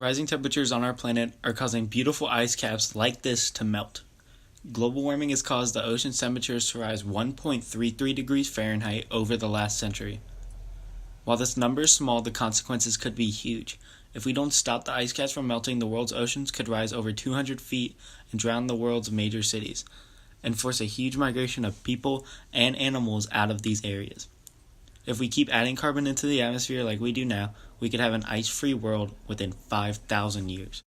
Rising temperatures on our planet are causing beautiful ice caps like this to melt. Global warming has caused the ocean's temperatures to rise 1.33 degrees Fahrenheit over the last century. While this number is small, the consequences could be huge. If we don't stop the ice caps from melting, the world's oceans could rise over 200 feet and drown the world's major cities, and force a huge migration of people and animals out of these areas. If we keep adding carbon into the atmosphere like we do now, we could have an ice-free world within 5,000 years.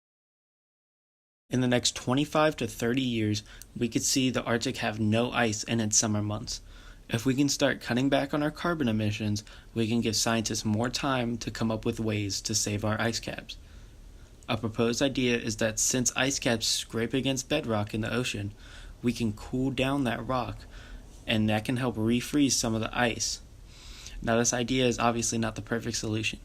In the next 25 to 30 years, we could see the Arctic have no ice in its summer months. If we can start cutting back on our carbon emissions, we can give scientists more time to come up with ways to save our ice caps. A proposed idea is that since ice caps scrape against bedrock in the ocean, we can cool down that rock, and that can help refreeze some of the ice. Now, this idea is obviously not the perfect solution,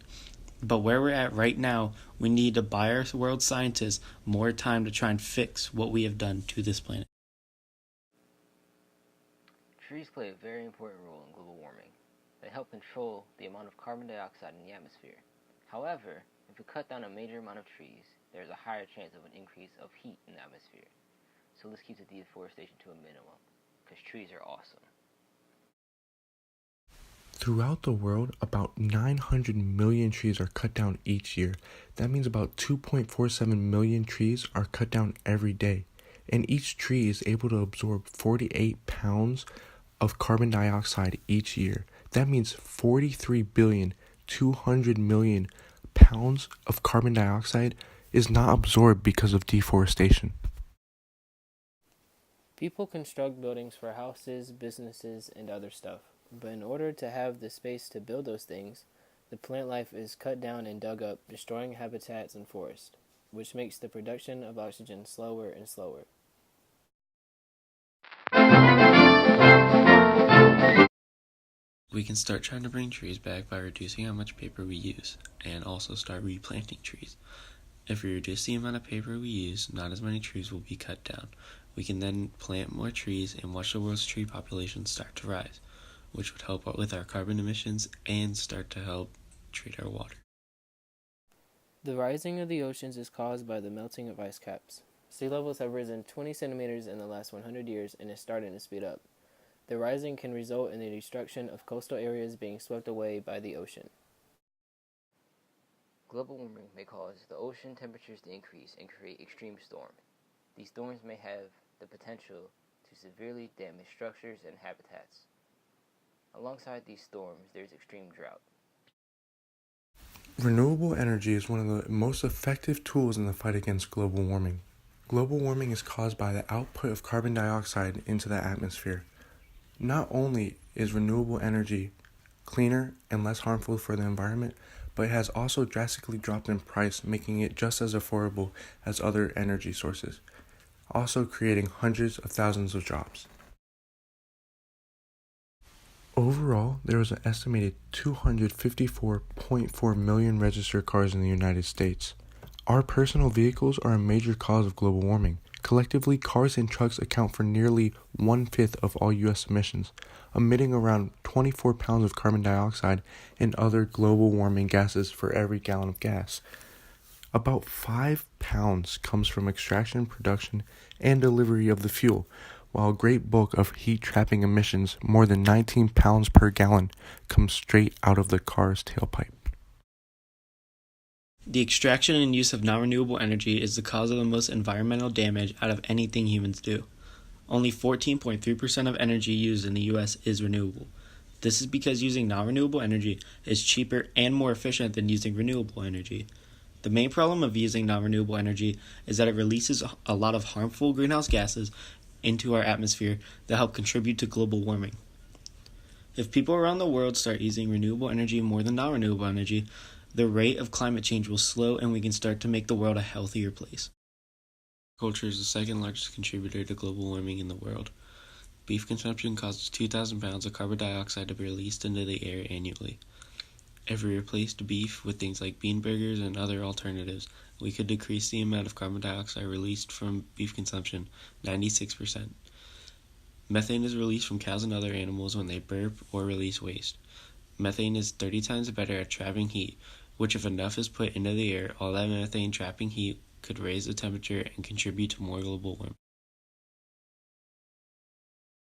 but where we're at right now, we need to buy our world scientists more time to try and fix what we have done to this planet. Trees play a very important role in global warming. They help control the amount of carbon dioxide in the atmosphere. However, if we cut down a major amount of trees, there is a higher chance of an increase of heat in the atmosphere. So let's keep the deforestation to a minimum, because trees are awesome. Throughout the world, about 900 million trees are cut down each year. That means about 2.47 million trees are cut down every day. And each tree is able to absorb 48 pounds of carbon dioxide each year. That means 43,200,000,000 pounds of carbon dioxide is not absorbed because of deforestation. People construct buildings for houses, businesses, and other stuff. But in order to have the space to build those things, the plant life is cut down and dug up, destroying habitats and forests, which makes the production of oxygen slower and slower. We can start trying to bring trees back by reducing how much paper we use, and also start replanting trees. If we reduce the amount of paper we use, not as many trees will be cut down. We can then plant more trees and watch the world's tree population start to rise, which would help with our carbon emissions and start to help treat our water. The rising of the oceans is caused by the melting of ice caps. Sea levels have risen 20 centimeters in the last 100 years and is starting to speed up. The rising can result in the destruction of coastal areas being swept away by the ocean. Global warming may cause the ocean temperatures to increase and create extreme storms. These storms may have the potential to severely damage structures and habitats. Alongside these storms, there's extreme drought. Renewable energy is one of the most effective tools in the fight against global warming. Global warming is caused by the output of carbon dioxide into the atmosphere. Not only is renewable energy cleaner and less harmful for the environment, but it has also drastically dropped in price, making it just as affordable as other energy sources, also creating hundreds of thousands of jobs. Overall, there was an estimated 254.4 million registered cars in the United States. Our personal vehicles are a major cause of global warming. Collectively, cars and trucks account for nearly 1/5 of all U.S. emissions, emitting around 24 pounds of carbon dioxide and other global warming gases for every gallon of gas. About 5 pounds comes from extraction, production, and delivery of the fuel, while a great bulk of heat-trapping emissions, more than 19 pounds per gallon, comes straight out of the car's tailpipe. The extraction and use of non-renewable energy is the cause of the most environmental damage out of anything humans do. Only 14.3% of energy used in the U.S. is renewable. This is because using non-renewable energy is cheaper and more efficient than using renewable energy. The main problem of using non-renewable energy is that it releases a lot of harmful greenhouse gases into our atmosphere that help contribute to global warming. If people around the world start using renewable energy more than non-renewable energy, the rate of climate change will slow and we can start to make the world a healthier place. Agriculture is the second largest contributor to global warming in the world. Beef consumption causes 2,000 pounds of carbon dioxide to be released into the air annually. If we replaced beef with things like bean burgers and other alternatives, we could decrease the amount of carbon dioxide released from beef consumption 96%. Methane is released from cows and other animals when they burp or release waste. Methane is 30 times better at trapping heat, which if enough is put into the air, all that methane trapping heat could raise the temperature and contribute to more global warming.